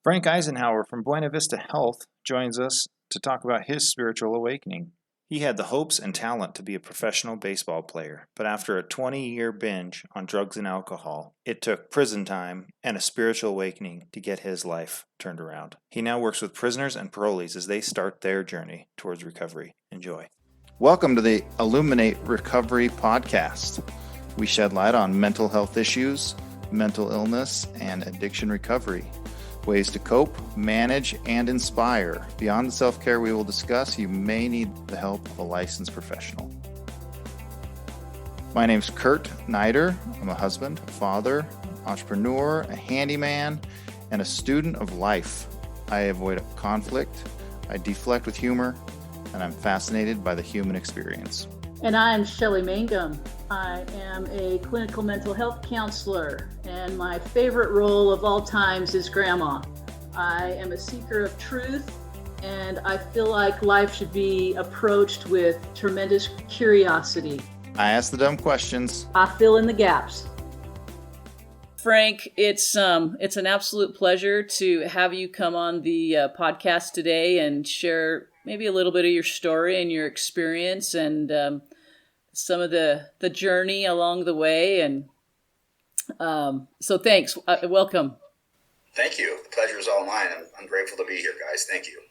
Frank Eisenhauer from Buena Vista Health joins us to talk about his spiritual awakening. He had the hopes and talent to be a professional baseball player, but after a 20-year binge on drugs and alcohol, it took prison time and a spiritual awakening to get his life turned around. He now works with prisoners and parolees as they start their journey towards recovery. Enjoy. Welcome to the Illuminate Recovery podcast. We shed light on mental health issues, mental illness, and addiction recovery. Ways to cope, manage, and inspire. Beyond the self-care we will discuss, you may need the help of a licensed professional. My name's Kurt Neider. I'm a husband, father, entrepreneur, a handyman, and a student of life. I avoid conflict, I deflect with humor, and I'm fascinated by the human experience. And I'm Shelley Mangum. I am a clinical mental health counselor, and my favorite role of all times is grandma. I am a seeker of truth, and I feel like life should be approached with tremendous curiosity. I ask the dumb questions. I fill in the gaps. Frank, it's an absolute pleasure to have you come on the podcast today and share maybe a little bit of your story and your experience and some of the journey along the way. And so thanks. Welcome. Thank you. The pleasure is all mine. I'm grateful to be here, guys. Thank you.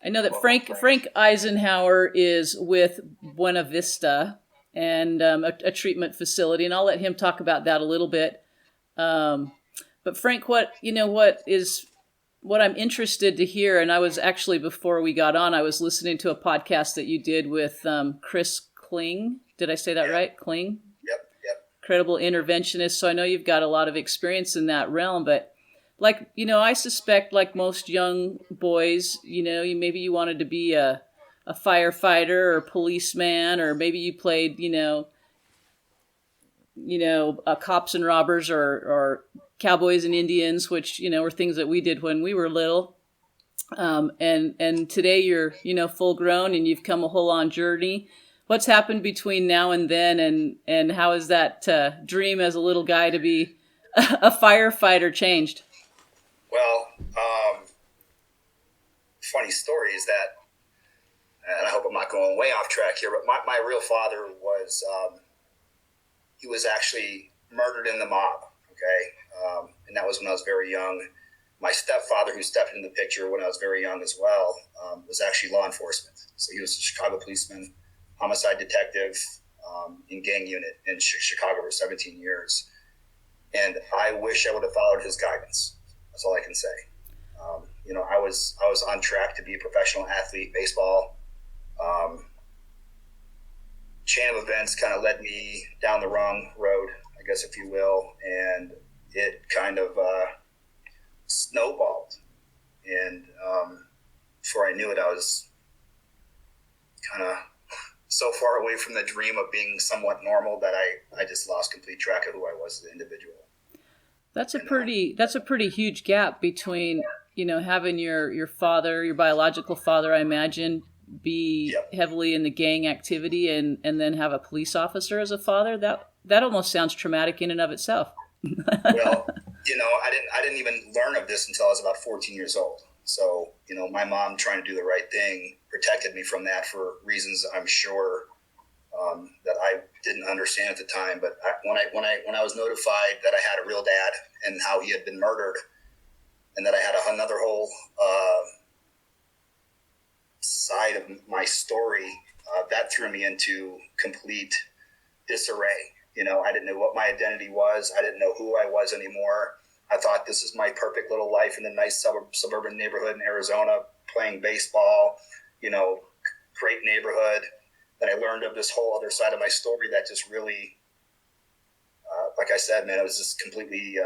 I know that Frank Eisenhauer is with Buena Vista and a treatment facility, and I'll let him talk about that a little bit. But Frank, what I'm interested to hear, and I was actually, before we got on, I was listening to a podcast that you did with Chris Kling. Did I say that right? Kling? Yep. Credible interventionist. So I know you've got a lot of experience in that realm, but I suspect like most young boys, maybe you wanted to be a firefighter or a policeman, or maybe you played, cops and robbers or cowboys and Indians, which, were things that we did when we were little. And today you're, full grown and you've come a whole on journey. What's happened between now and then, and how is that dream as a little guy to be a firefighter changed? Well, funny story is that, and I hope I'm not going way off track here, but my real father was, he was actually murdered in the mob, okay? And that was when I was very young. My stepfather, who stepped into the picture when I was very young as well, was actually law enforcement. So he was a Chicago policeman, homicide detective in gang unit in Chicago for 17 years. And I wish I would have followed his guidance. That's all I can say. I was on track to be a professional athlete, baseball. Chain of events kind of led me down the wrong road, I guess, if you will. And it kind of snowballed. And before I knew it, I was kind of so far away from the dream of being somewhat normal that I just lost complete track of who I was as an individual. That's a pretty huge gap between, having your father, your biological father, I imagine, be heavily in the gang activity and then have a police officer as a father. That almost sounds traumatic in and of itself. Well, I didn't even learn of this until I was about 14 years old. So, my mom trying to do the right thing protected me from that for reasons I'm sure that I didn't understand at the time. But when I was notified that I had a real dad and how he had been murdered, and that I had another whole side of my story, that threw me into complete disarray. I didn't know what my identity was. I didn't know who I was anymore. I thought this is my perfect little life in a nice suburban neighborhood in Arizona, playing baseball, great neighborhood. Then I learned of this whole other side of my story that just really, like I said, man, it was just completely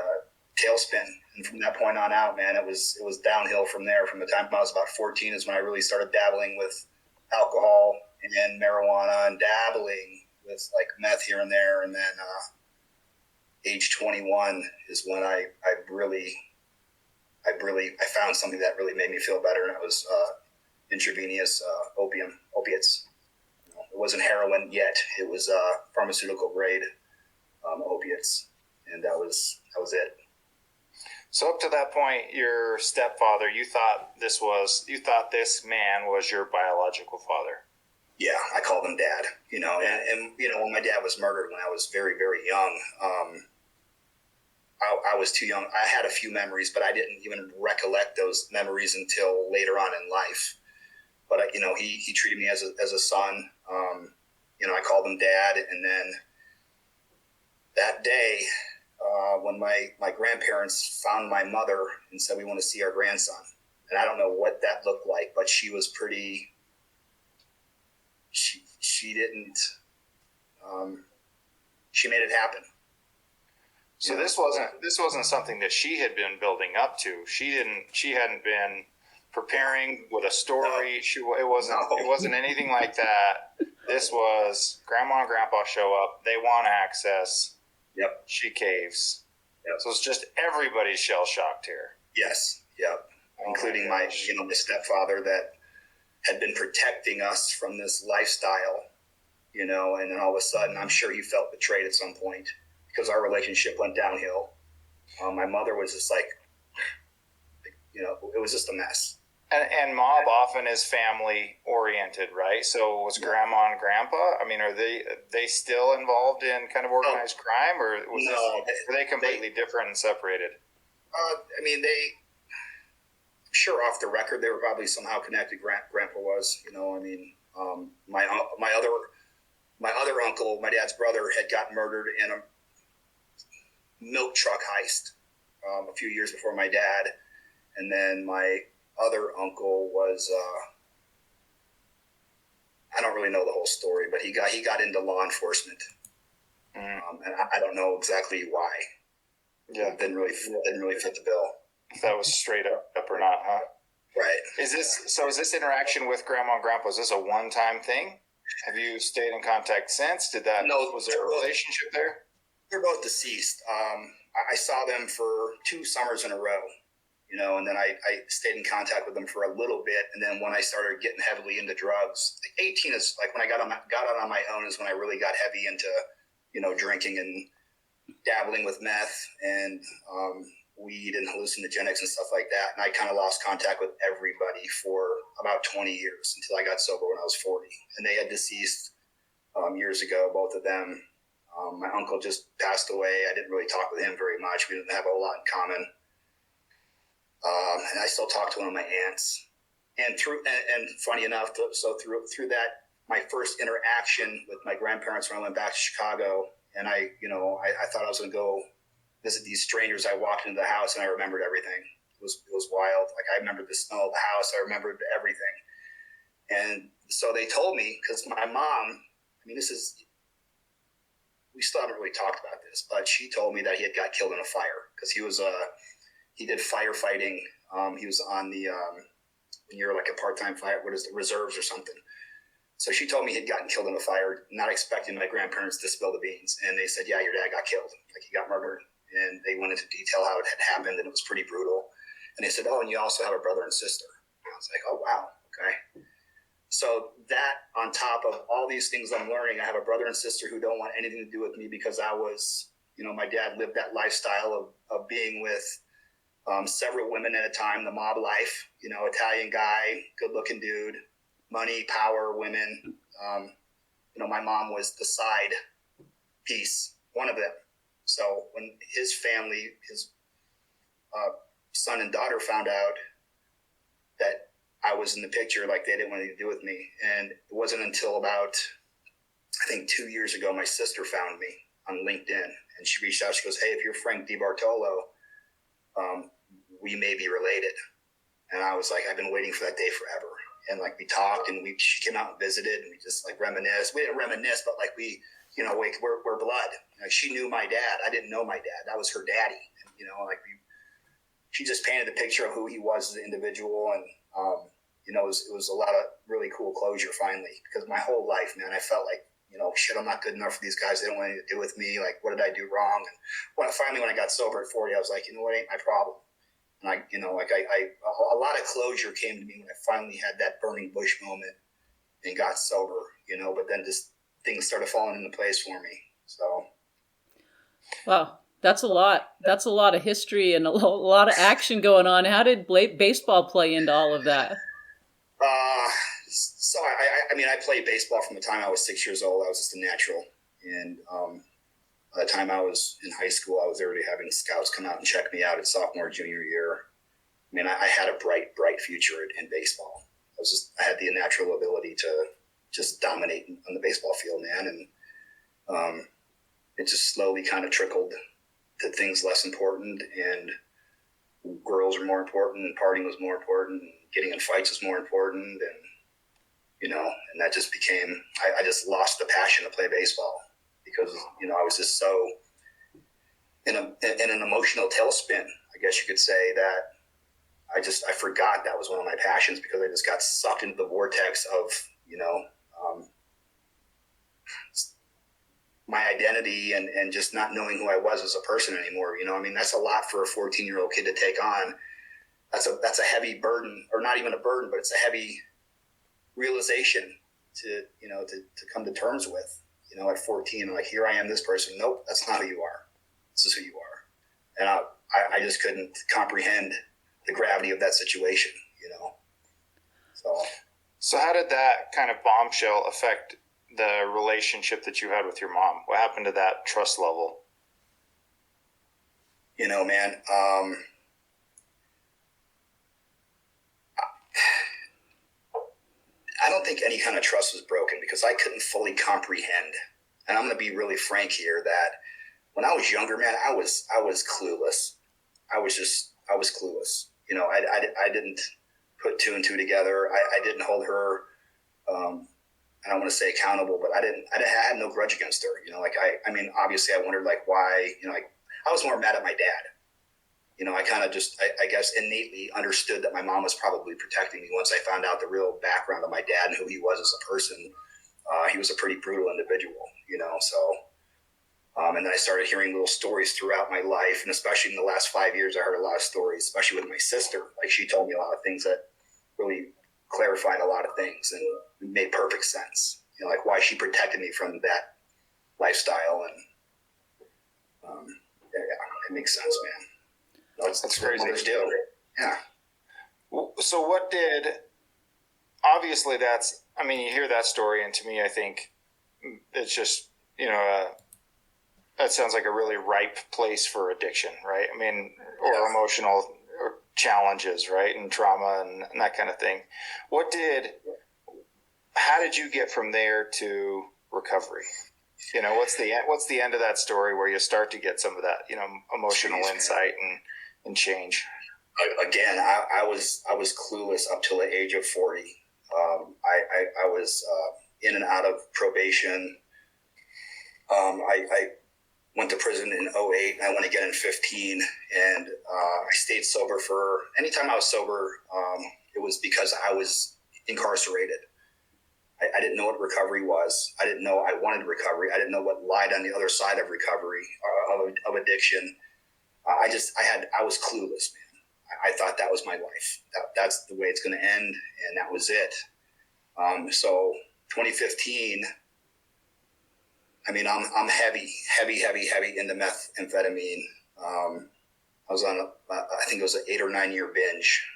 tailspin. And from that point on out, man, it was downhill from there. From the time I was about 14 is when I really started dabbling with alcohol and marijuana and dabbling with like meth here and there. And then age 21 is when I found something that really made me feel better. And it was intravenous opiates. It wasn't heroin yet. It was pharmaceutical grade opiates. And that was it. So up to that point, your stepfather, you thought this man was your biological father. Yeah, I called him Dad. And when my dad was murdered when I was very, very young, I was too young. I had a few memories, but I didn't even recollect those memories until later on in life. But he treated me as a son. I called him Dad, and then that day, when my grandparents found my mother and said we want to see our grandson, and I don't know what that looked like, but she was pretty. She didn't. She made it happen. So this wasn't something that she had been building up to. She hadn't been preparing with a story. No. It wasn't anything like that. This was Grandma and Grandpa show up. They want access. Yep. She caves. Yep. So it's just everybody's shell shocked here. Yes. Yep. Including my stepfather that had been protecting us from this lifestyle, and then all of a sudden, I'm sure he felt betrayed at some point because our relationship went downhill. My mother was just like, it was just a mess. And mob often is family oriented, right? So was Grandma and Grandpa? I mean, are they still involved in kind of organized crime, or were they completely different and separated? Sure, off the record, they were probably somehow connected. Grandpa was, my other uncle, my dad's brother, had gotten murdered in a milk truck heist a few years before my dad, and then my other uncle was I don't really know the whole story, but he got into law enforcement, and I don't know exactly why. Yeah, it didn't really fit the bill. If that was straight up or not, huh? Right. Is this interaction with Grandma and Grandpa, is this a one-time thing? Have you stayed in contact since? Was there a relationship there? They're both deceased. I saw them for 2 summers in a row, and then I stayed in contact with them for a little bit. And then when I started getting heavily into drugs, 18 is like when I got out on my own is when I really got heavy into, drinking and dabbling with meth and weed and hallucinogenics and stuff like that. And I kind of lost contact with everybody for about 20 years until I got sober when I was 40. And they had deceased years ago, both of them. My uncle just passed away. I didn't really talk with him very much. We didn't have a whole lot in common. And I still talk to one of my aunts. And funny enough, through that, my first interaction with my grandparents when I went back to Chicago, and I thought I was going to go visit these strangers. I walked into the house and I remembered everything. It was wild. Like I remembered the smell of the house. I remembered everything. And so they told me, because my mom, we still haven't really talked about this, but she told me that he had got killed in a fire because he did firefighting. He was on the, when you're like a part-time fire, what is the reserves or something. So she told me he'd gotten killed in a fire, not expecting my grandparents to spill the beans. And they said, yeah, your dad got killed. Like he got murdered. And they went into detail how it had happened, and it was pretty brutal. And they said, oh, and you also have a brother and sister. And I was like, oh, wow, okay. So that on top of all these things I'm learning, I have a brother and sister who don't want anything to do with me because I was, my dad lived that lifestyle of being with several women at a time, the mob life, Italian guy, good-looking dude, money, power, women. My mom was the side piece, one of them. So when his family, his son and daughter found out that I was in the picture, like they didn't want anything to do with me. And it wasn't until about, I think 2 years ago, my sister found me on LinkedIn and she reached out. She goes, hey, if you're Frank DiBartolo, we may be related. And I was like, I've been waiting for that day forever. And like we talked and she came out and visited and we just like reminisced. We didn't reminisce, but like we're blood. Like she knew my dad. I didn't know my dad. That was her daddy. And, she just painted a picture of who he was as an individual. And, it was a lot of really cool closure finally, because my whole life, man, I felt like, shit, I'm not good enough for these guys. They don't want anything to do with me. Like, what did I do wrong? And when I got sober at 40, I was like, what ain't my problem? And a lot of closure came to me when I finally had that burning bush moment and got sober, but then just things started falling into place for me. So. Wow. That's a lot. That's a lot of history and a lot of action going on. How did baseball play into all of that? So I mean, I played baseball from the time I was 6 years old. I was just a natural. And by the time I was in high school, I was already having scouts come out and check me out in sophomore, junior year. I mean, I had a bright future in baseball. I had the natural ability to just dominate on the baseball field, man. And it just slowly kind of trickled to things less important, and girls are more important, and partying was more important, and getting in fights was more important, and and that just became. I just lost the passion to play baseball because I was just so in an emotional tailspin, I guess you could say, that I forgot that was one of my passions because I just got sucked into the vortex of my identity and just not knowing who I was as a person anymore. I mean, that's a lot for a 14-year-old kid to take on. That's a heavy burden, or not even a burden, but it's a heavy realization to come to terms with. At 14, I'm like, here I am, this person. Nope, that's not who you are. This is who you are. And I just couldn't comprehend the gravity of that situation. So how did that kind of bombshell affect the relationship that you had with your mom? What happened to that trust level? Man, I don't think any kind of trust was broken because I couldn't fully comprehend. And I'm going to be really frank here that when I was younger, man, I was clueless. I was clueless. I didn't put two and two together. I didn't hold her, I don't want to say accountable, but I had no grudge against her. I mean, obviously I wondered why, I was more mad at my dad. I kind of just, I guess, innately understood that my mom was probably protecting me once I found out the real background of my dad and who he was as a person. He was a pretty brutal individual, and then I started hearing little stories throughout my life. And especially in the last 5 years, I heard a lot of stories, especially with my sister. She told me a lot of things that really clarified a lot of things and made perfect sense. Why she protected me from that lifestyle. And it makes sense, man. That's crazy. What mothers do. Yeah. So what did, obviously you hear that story, and to me, I think it's just, that sounds like a really ripe place for addiction, right? I mean, or emotional challenges, right? And trauma and that kind of thing. How did you get from there to recovery? What's the end of that story where you start to get some of that, emotional insight and change? Again, I was clueless up till the age of 40. I was in and out of probation. I went to prison in 2008. I went again in 2015, and I stayed sober anytime I was sober, it was because I was incarcerated. I didn't know what recovery was. I didn't know I wanted recovery. I didn't know what lied on the other side of recovery, of addiction. I was clueless, man. I thought that was my life. That's the way it's going to end, and that was it. So 2015, I mean, I'm heavy into methamphetamine. I was on, I think it was an 8 or 9 year binge.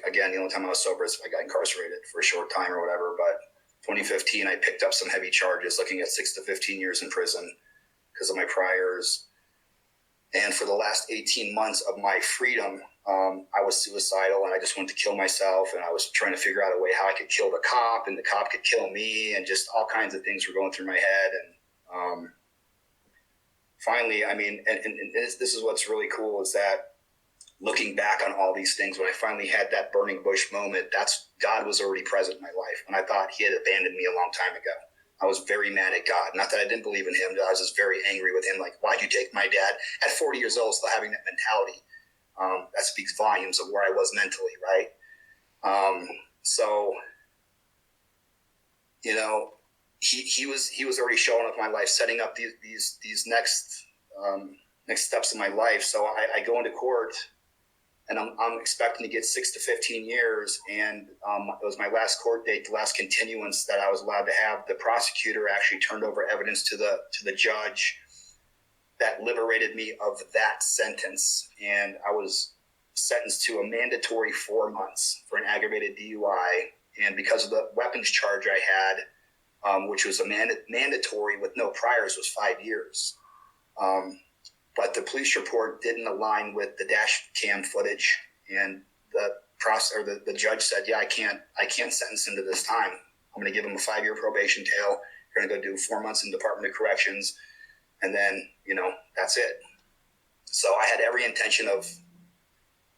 Again, the only time I was sober is I got incarcerated for a short time or whatever. But 2015, I picked up some heavy charges, looking at 6 to 15 years in prison because of my priors. And for the last 18 months of my freedom, I was suicidal, and I just wanted to kill myself. And I was trying to figure out a way how I could kill the cop, and the cop could kill me, and just all kinds of things were going through my head. And finally, I mean, and this is what's really cool, is that looking back on all these things, when I finally had that burning bush moment, God was already present in my life. And I thought he had abandoned me a long time ago. I was very mad at God. Not that I didn't believe in him. I was just very angry with him. Why'd you take my dad at 40 years old, still having that mentality? That speaks volumes of where I was mentally, right? So, he was already showing up in my life, setting up these next steps in my life. So I go into court, and I'm expecting to get 6 to 15 years. And it was my last court date, the last continuance that I was allowed to have. The prosecutor actually turned over evidence to the judge that liberated me of that sentence. And I was sentenced to a mandatory 4 months for an aggravated DUI. And because of the weapons charge I had, which was a mandatory with no priors, was 5 years. But the police report didn't align with the dash cam footage, and the judge said, "Yeah, I can't sentence him to this time. I'm going to give him a 5-year probation tail. You're going to go do 4 months in Department of Corrections, and then that's it." So I had every intention of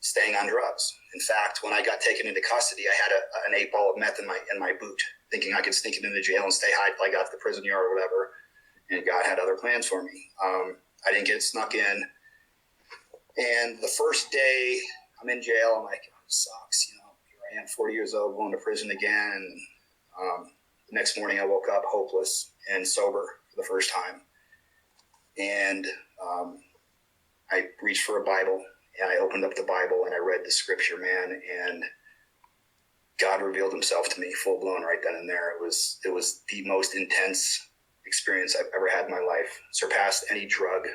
staying on drugs. In fact, when I got taken into custody, I had an 8-ball of meth in my boot, thinking I could sneak it into jail and stay high till I got to the prison yard or whatever. And God had other plans for me. I didn't get snuck in. And the first day I'm in jail, I'm like, oh, this sucks. Here I am, 40 years old, going to prison again. And the next morning I woke up hopeless and sober for the first time. And I reached for a Bible, and I opened up the Bible and I read the scripture, man. And God revealed himself to me full blown right then and there. It was the most intense experience I've ever had in my life. Surpassed any drug,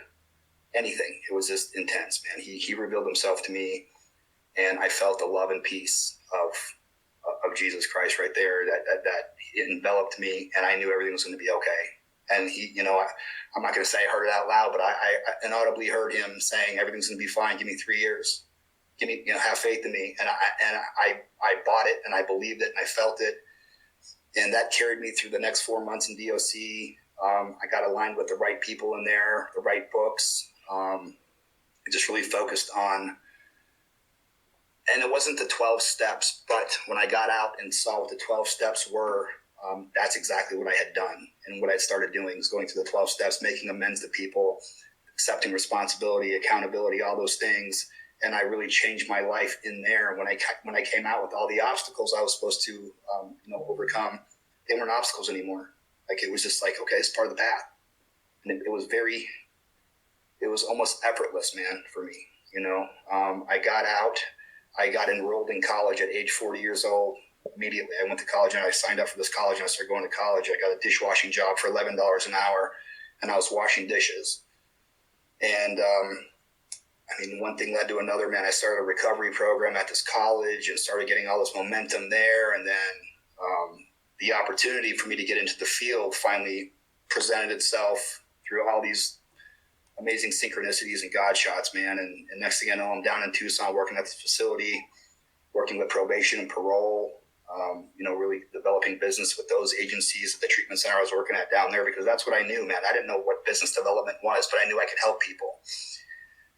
anything. It was just intense, man. He revealed himself to me, and I felt the love and peace of Jesus Christ right there. That it enveloped me, and I knew everything was going to be okay. And I'm not going to say I heard it out loud, but I inaudibly heard him saying, "Everything's going to be fine. Give me 3 years. Give me, have faith in me." And I bought it, and I believed it, and I felt it. And that carried me through the next 4 months in DOC. I got aligned with the right people in there, the right books. I just really focused on, and it wasn't the 12 steps, but when I got out and saw what the 12 steps were, that's exactly what I had done. And what I started doing was going through the 12 steps, making amends to people, accepting responsibility, accountability, all those things. And I really changed my life in there. When I came out with all the obstacles I was supposed to, overcome, they weren't obstacles anymore. Like, it was just like, okay, it's part of the path. And it was almost effortless, man, for me. I got out, I got enrolled in college at age 40 years old. Immediately, I went to college, and I signed up for this college, and I started going to college. I got a dishwashing job for $11 an hour, and I was washing dishes. And, one thing led to another, man. I started a recovery program at this college and started getting all this momentum there. And then the opportunity for me to get into the field finally presented itself through all these amazing synchronicities and God shots, man. And next thing I know, I'm down in Tucson working at the facility, working with probation and parole, really developing business with those agencies at the treatment center I was working at down there, because that's what I knew, man. I didn't know what business development was, but I knew I could help people.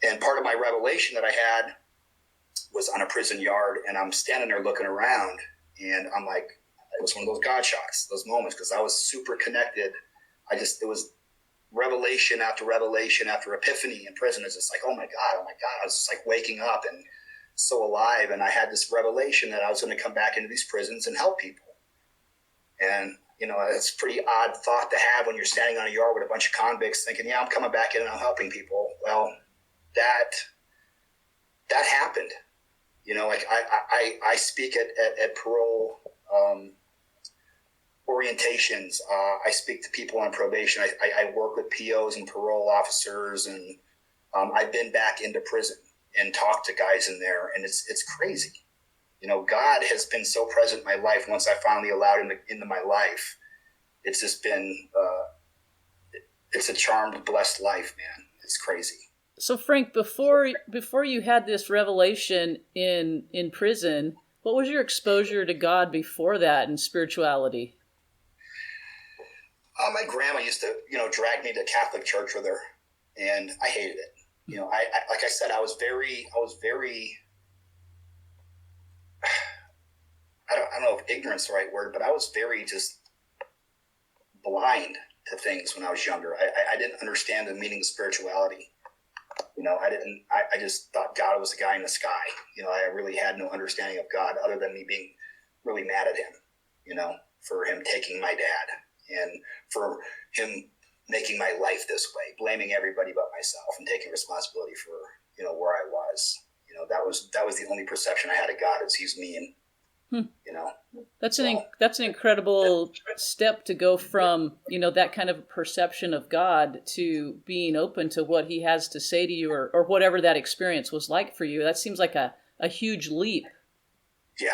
And part of my revelation that I had was on a prison yard, and I'm standing there looking around, and I'm like, it was one of those God shots, those moments, because I was super connected. It was revelation after revelation after epiphany in prison. It's just like, oh my God. I was just like waking up and so alive. And I had this revelation that I was going to come back into these prisons and help people. And, it's a pretty odd thought to have when you're standing on a yard with a bunch of convicts thinking, yeah, I'm coming back in and I'm helping people. Well, that happened. I speak at parole orientations. I speak to people on probation. I work with POs and parole officers, and I've been back into prison and talked to guys in there, and it's crazy. God has been so present in my life. Once I finally allowed him into my life, it's just been it's a charmed, blessed life, man. It's crazy. So Frank, before you had this revelation in prison, what was your exposure to God before that and spirituality? My grandma used to, drag me to Catholic church with her, and I hated it. I like I said, I was very. I don't know if ignorance is the right word, but I was very just blind to things when I was younger. I didn't understand the meaning of spirituality. I just thought God was the guy in the sky. I really had no understanding of God other than me being really mad at him, for him taking my dad and for him making my life this way, blaming everybody but myself and taking responsibility for, where I was. That was the only perception I had of God, is he's mean. You know, That's an incredible step to go from, that kind of perception of God to being open to what he has to say to you, or whatever that experience was like for you. That seems like a huge leap. Yeah,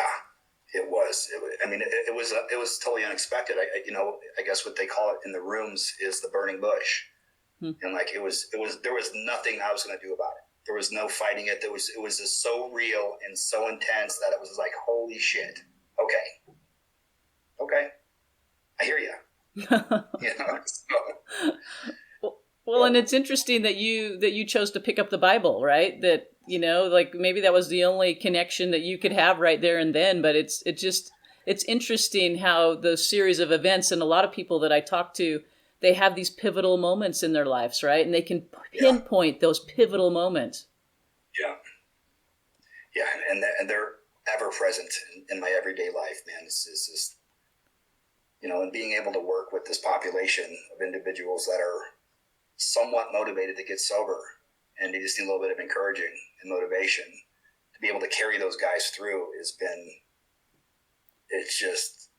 it was. It was totally unexpected. I guess what they call it in the rooms is the burning bush. And like, there was nothing I was going to do about it. There was no fighting it. It was just so real and so intense that it was like, holy shit. Okay. I hear you. Well, and it's interesting that you chose to pick up the Bible, right? That, like maybe that was the only connection that you could have right there and then, but it's interesting how those series of events, and a lot of people that I talk to, they have these pivotal moments in their lives, right? And they can pinpoint those pivotal moments. Yeah. And they're ever present in my everyday life, man. It's just, and being able to work with this population of individuals that are somewhat motivated to get sober, and they just need a little bit of encouraging and motivation to be able to carry those guys through it's just,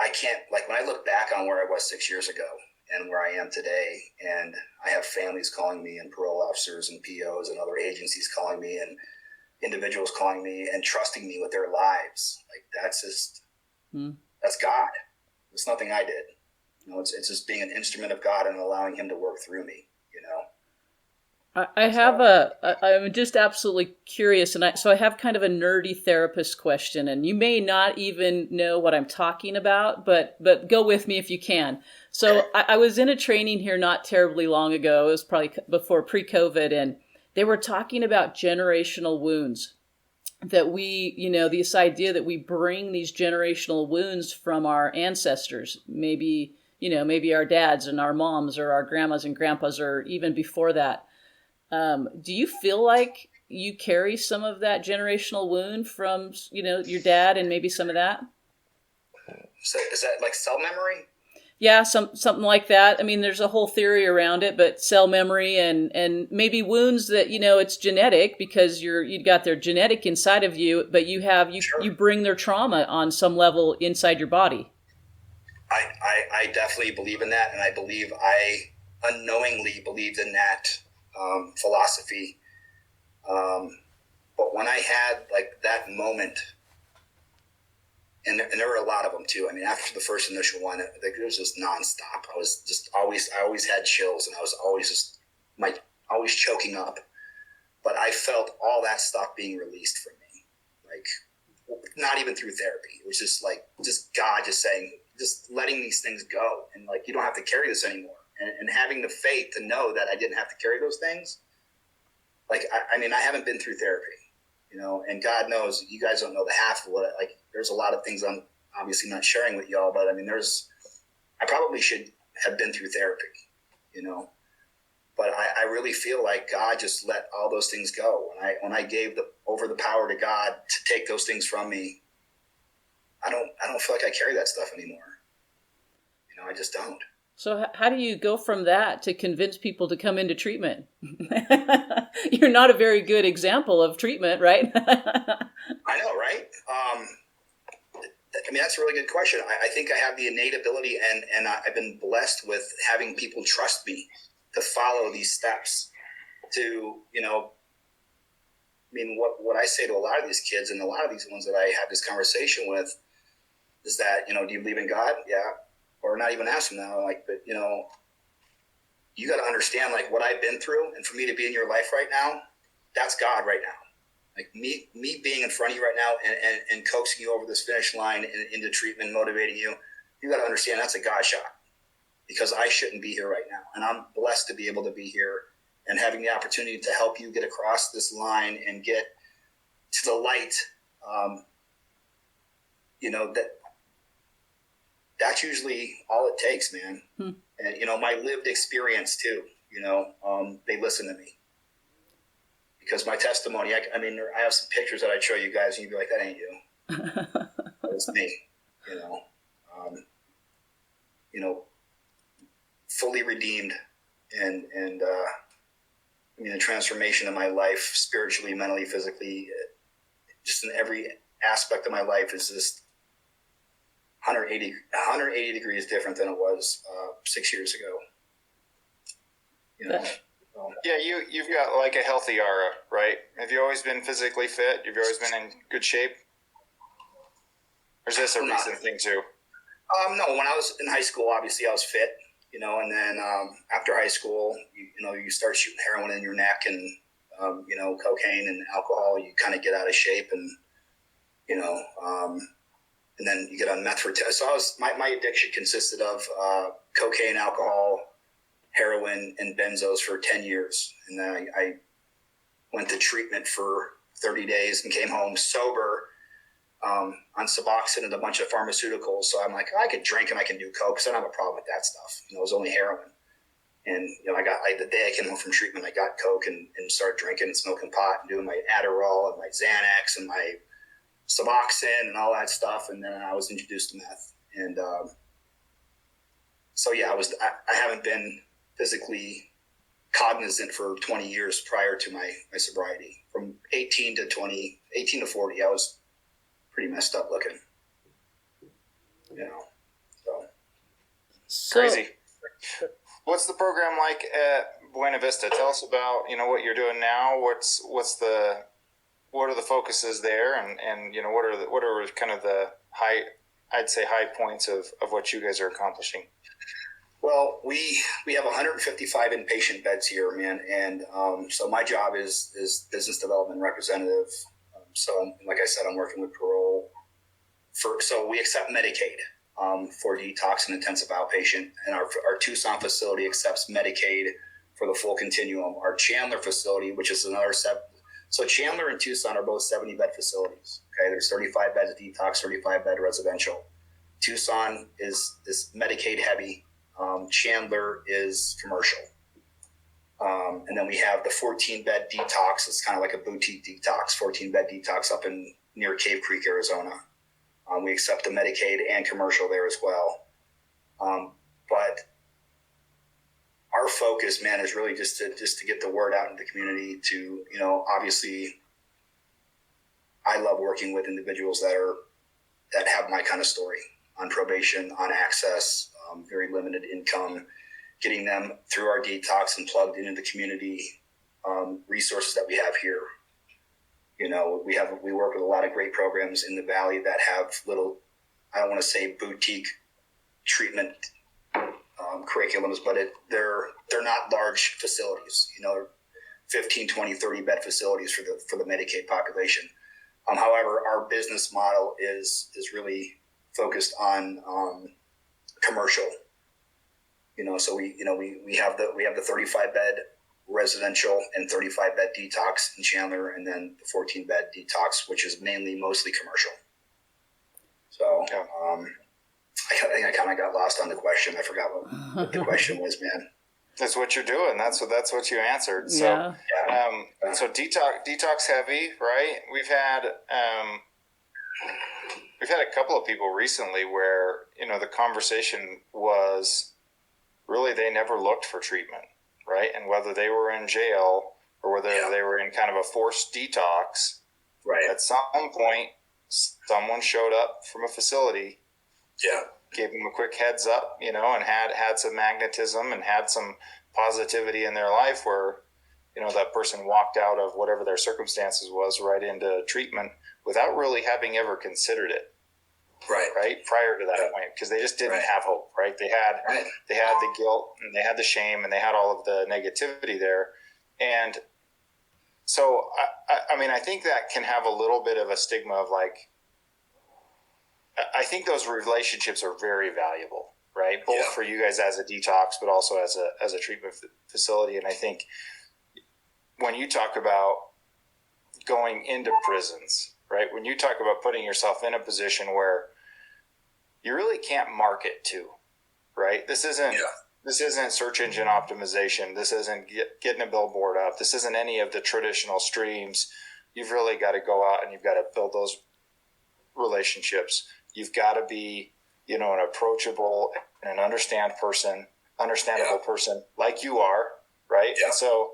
I can't, like, when I look back on where I was 6 years ago and where I am today, and I have families calling me, and parole officers and POs and other agencies calling me, and individuals calling me and trusting me with their lives. Like, that's just, that's God. It's nothing I did. It's just being an instrument of God and allowing him to work through me, I'm just absolutely curious, and so I have kind of a nerdy therapist question, and you may not even know what I'm talking about, but go with me if you can. So I was in a training here not terribly long ago. It was probably before pre-COVID, and they were talking about generational wounds. That we, this idea that we bring these generational wounds from our ancestors, maybe our dads and our moms or our grandmas and grandpas, or even before that. Do you feel like you carry some of that generational wound from, your dad, and maybe some of that? So is that like cell memory? Yeah, something like that. I mean, there's a whole theory around it, but cell memory and maybe wounds that, it's genetic because you've got their genetic inside of you, but you bring their trauma on some level inside your body. I definitely believe in that, and I believe I unknowingly believed in that philosophy. But when I had like that moment, and there were a lot of them too. I mean, after the first initial one, it was just nonstop. I always had chills, and I was always choking up. But I felt all that stuff being released from me, like not even through therapy. It was just God just saying, just letting these things go, and like, you don't have to carry this anymore. And having the faith to know that I didn't have to carry those things. Like, I haven't been through therapy, and God knows you guys don't know the half of what, like, there's a lot of things I'm obviously not sharing with y'all, but I probably should have been through therapy, but I really feel like God just let all those things go. When I gave over the power to God to take those things from me, I don't feel like I carry that stuff anymore. I just don't. So how do you go from that to convince people to come into treatment? You're not a very good example of treatment, right? I know, right? That's a really good question. I think I have the innate ability, and I've been blessed with having people trust me to follow these steps to, what I say to a lot of these kids and a lot of these ones that I have this conversation with is that, do you believe in God? Yeah. Or not even ask them now, like, but, you got to understand, like, what I've been through, and for me to be in your life right now, that's God right now. Like, me being in front of you right now and coaxing you over this finish line and into treatment, motivating you, you got to understand that's a God shot, because I shouldn't be here right now. And I'm blessed to be able to be here and having the opportunity to help you get across this line and get to the light, that's usually all it takes, man. And, my lived experience too, they listen to me. Because my testimony, I have some pictures that I'd show you guys and you'd be like, that ain't you. It's me, fully redeemed and the transformation of my life, spiritually, mentally, physically, just in every aspect of my life is just 180 degrees different than it was 6 years ago. You know. Yeah, you've got like a healthy aura, right? Have you always been physically fit? Have you always been in good shape? Or is this a recent thing too? No, when I was in high school, obviously I was fit, you know, and then after high school, you start shooting heroin in your neck and, cocaine and alcohol, you kind of get out of shape and, and then you get on meth for so my addiction consisted of cocaine, alcohol, heroin, and benzos for 10 years. And then I went to treatment for 30 days and came home sober on Suboxone and a bunch of pharmaceuticals. So I'm like, I could drink and I can do coke because I don't have a problem with that stuff. It was only heroin. And, the day I came home from treatment, I got coke and started drinking and smoking pot and doing my Adderall and my Xanax and my Suboxone and all that stuff. And then I was introduced to meth. And I haven't been physically cognizant for 20 years prior to my sobriety. From 18 to 40, I was pretty messed up looking. So crazy. What's the program like at Buena Vista? Tell us about, what you're doing now. What are the focuses there, and what are kind of the high points of what you guys are accomplishing? Well, we have 155 inpatient beds here, man, and so my job is business development representative. So, like I said, I'm working with parole. So we accept Medicaid for detox and intensive outpatient, and our Tucson facility accepts Medicaid for the full continuum. Our Chandler facility, which is another 7. So Chandler and Tucson are both 70-bed facilities. Okay, there's 35 beds detox, 35-bed residential. Tucson is Medicaid heavy. Chandler is commercial. And then we have the 14-bed detox. It's kind of like a boutique detox, 14-bed detox up near Cave Creek, Arizona. We accept the Medicaid and commercial there as well. But our focus, man, is really just to get the word out in the community to, obviously I love working with individuals that have my kind of story on probation, on access, very limited income, getting them through our detox and plugged into the community resources that we have here. We work with a lot of great programs in the Valley that have little, I don't want to say boutique treatment curriculums, but they're not large facilities, 15, 20, 30 bed facilities for the Medicaid population. However, our business model is really focused on commercial. So we have the 35 bed residential and 35 bed detox in Chandler, and then the 14 bed detox, which is mostly commercial. So I think I kind of got lost on the question. I forgot what the question was, man. That's what you're doing. That's what you answered. So, yeah. So detox heavy, right? We've had a couple of people recently where the conversation was really they never looked for treatment, right? And whether they were in jail or whether they were in kind of a forced detox, right? At some point, someone showed up from a facility. Yeah. Gave them a quick heads up, and had some magnetism and had some positivity in their life where, that person walked out of whatever their circumstances was right into treatment without really having ever considered it. Right. Prior to that point, because they just didn't have hope, right? They had the guilt and they had the shame and they had all of the negativity there. And so, I think that can have a little bit of a stigma of like, I think those relationships are very valuable, right? Both for you guys as a detox, but also as a treatment facility. And I think when you talk about going into prisons, right? When you talk about putting yourself in a position where you really can't market to, right? This isn't search engine optimization. This isn't getting a billboard up. This isn't any of the traditional streams. You've really got to go out and you've got to build those relationships. You've got to be, an approachable and an understandable person like you are, right? Yeah. And so,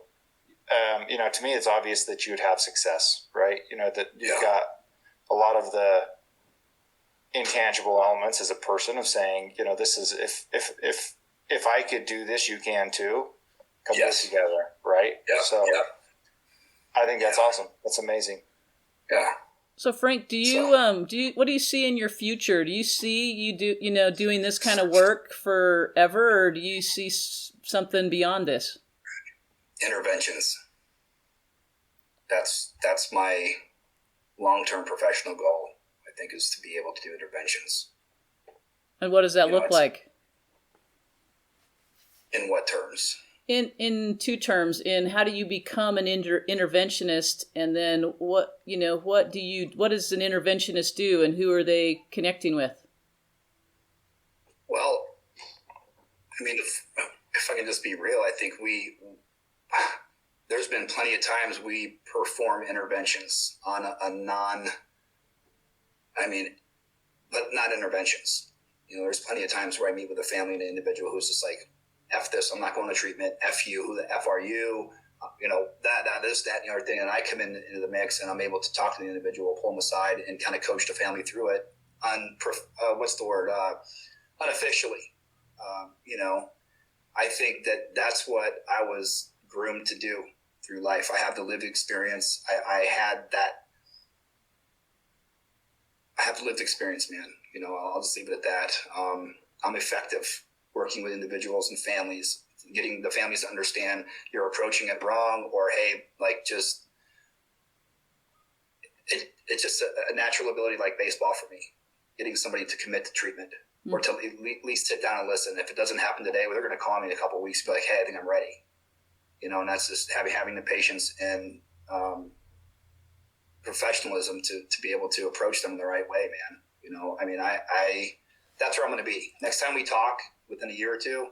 to me, it's obvious that you'd have success, right? That you've got a lot of the intangible elements as a person of saying, this is if I could do this, you can too. Come Yes. together, right? Yeah. So yeah. I think that's awesome. That's amazing. Yeah. So Frank, what do you see in your future? Do you see doing this kind of work forever, or do you see something beyond this? Interventions. That's my long-term professional goal, I think, is to be able to do interventions. And what does that look like? In what terms? In two terms, in how do you become an interventionist, and then what does an interventionist do, and who are they connecting with? Well, I mean, if I can just be real, I think there's been plenty of times we perform interventions on but not interventions. There's plenty of times where I meet with a family and an individual who's just like, F this, I'm not going to treatment, F you, who the F are you? This, that, and the other thing. And I come into the mix and I'm able to talk to the individual, pull them aside, and kind of coach the family through it unofficially. I think that's what I was groomed to do through life. I have the lived experience. I have the lived experience, man. I'll just leave it at that. I'm effective working with individuals and families, getting the families to understand you're approaching it wrong, or, hey, it's just a natural ability like baseball for me, getting somebody to commit to treatment or to at least sit down and listen. If it doesn't happen today, they're going to call me in a couple of weeks and be like, hey, I think I'm ready. And that's just having the patience and professionalism to be able to approach them the right way, man. I that's where I'm going to be. Next time we talk, within a year or two,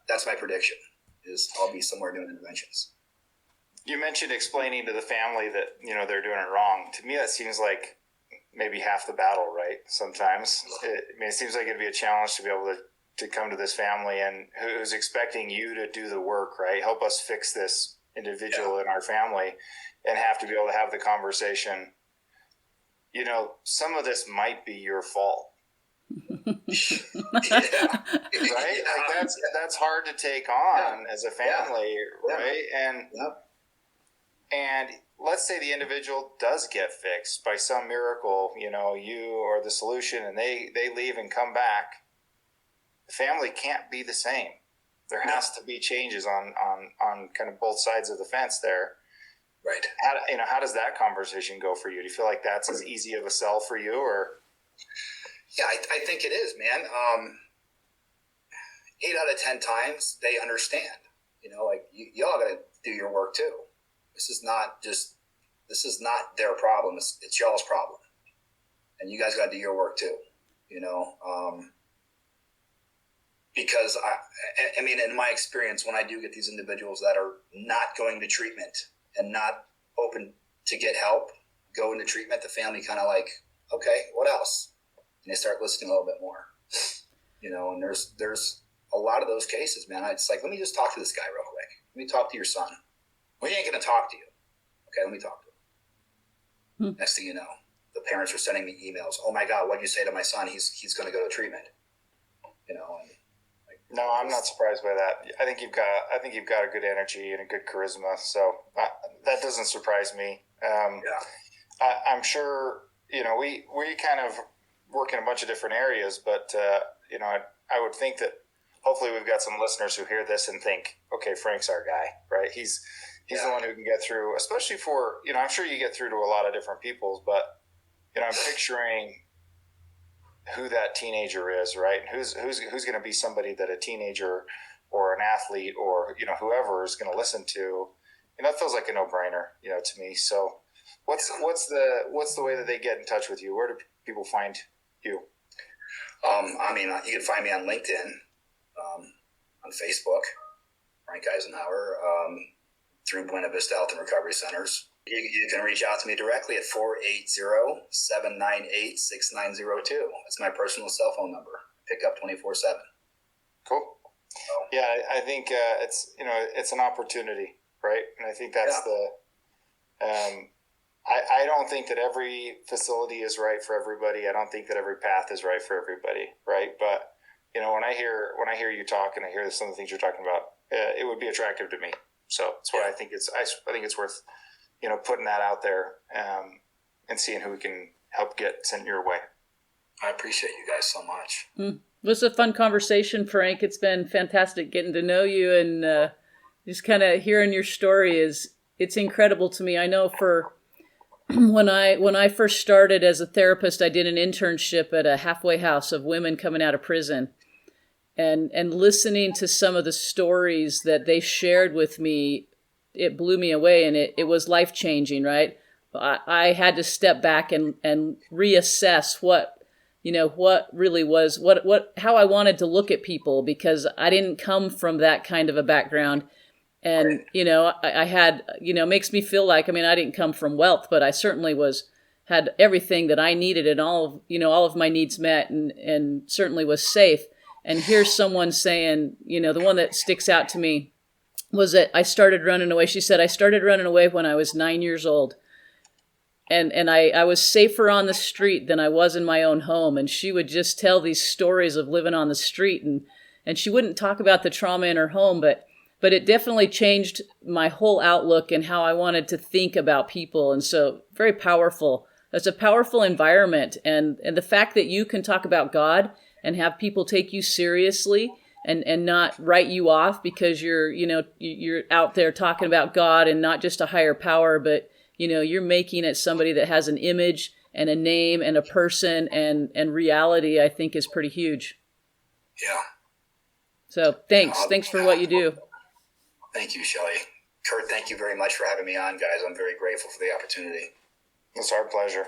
that's my prediction, is I'll be somewhere doing interventions. You mentioned explaining to the family that, they're doing it wrong. To me, that seems like maybe half the battle, right? Sometimes. It seems like it'd be a challenge to be able to come to this family and who's expecting you to do the work, right? Help us fix this individual in our family, and have to be able to have the conversation. Some of this might be your fault. Right? That's hard to take on as a family, right? And let's say the individual does get fixed by some miracle, you are the solution, and they leave and come back. The family can't be the same. There has to be changes on kind of both sides of the fence there. Right. How does that conversation go for you? Do you feel like that's as easy of a sell for you, or? Yeah, I think it is, man. 8 out of 10 times they understand. Y'all got to do your work too. This is not their problem. It's y'all's problem, and you guys got to do your work too. Because in my experience, when I do get these individuals that are not going to treatment and not open to get help, go into treatment, the family kind of like, okay, what else? And they start listening a little bit more, and there's a lot of those cases, man. It's like, let me just talk to this guy real quick. Let me talk to your son. Well, he ain't going to talk to you. Okay, let me talk to him. Next thing you know, the parents are sending me emails. Oh my God, what'd you say to my son? He's going to go to treatment. No, I'm not surprised by that. I think you've got a good energy and a good charisma, so that doesn't surprise me. I'm sure we kind of work in a bunch of different areas, but I would think that hopefully we've got some listeners who hear this and think, okay, Frank's our guy, right? He's the one who can get through, especially for I'm sure you get through to a lot of different people, but I'm picturing who that teenager is, right? Who's going to be somebody that a teenager or an athlete or whoever is going to listen to. That feels like a no-brainer, to me. So, what's the way that they get in touch with you? Where do people find you? You can find me on LinkedIn, on Facebook, Frank Eisenhauer, through Buena Vista Health and Recovery Centers. You can reach out to me directly at 480-798-6902. That's my personal cell phone number. Pick up 24/7. Cool. Yeah, I think it's an opportunity, right? And I think that's I don't think that every facility is right for everybody. I don't think that every path is right for everybody, right? But when I hear you talk and I hear some of the things you're talking about, it would be attractive to me. So that's why I think it's worth putting that out there and seeing who we can help get sent your way. I appreciate you guys so much. It was a fun conversation, Frank. It's been fantastic getting to know you, and just kind of hearing your story it's incredible to me. I know for when I first started as a therapist, I did an internship at a halfway house of women coming out of prison, and listening to some of the stories that they shared with me, it blew me away, and it was life changing. Right, I had to step back and reassess what really was how I wanted to look at people, because I didn't come from that kind of a background. And, I had, makes me feel like, I didn't come from wealth, but I certainly had everything that I needed and all of my needs met, and certainly was safe. And here's someone saying, the one that sticks out to me was that I started running away. She said, I started running away when I was 9 years old. And I was safer on the street than I was in my own home. And she would just tell these stories of living on the street. And she wouldn't talk about the trauma in her home, but it definitely changed my whole outlook and how I wanted to think about people. And so very powerful. That's a powerful environment. And the fact that you can talk about God and have people take you seriously and not write you off because you're out there talking about God and not just a higher power, but you're making it somebody that has an image and a name and a person and reality, I think is pretty huge. Yeah. So thanks for what you do. Thank you, Shelley. Kurt, thank you very much for having me on, guys. I'm very grateful for the opportunity. It's our pleasure.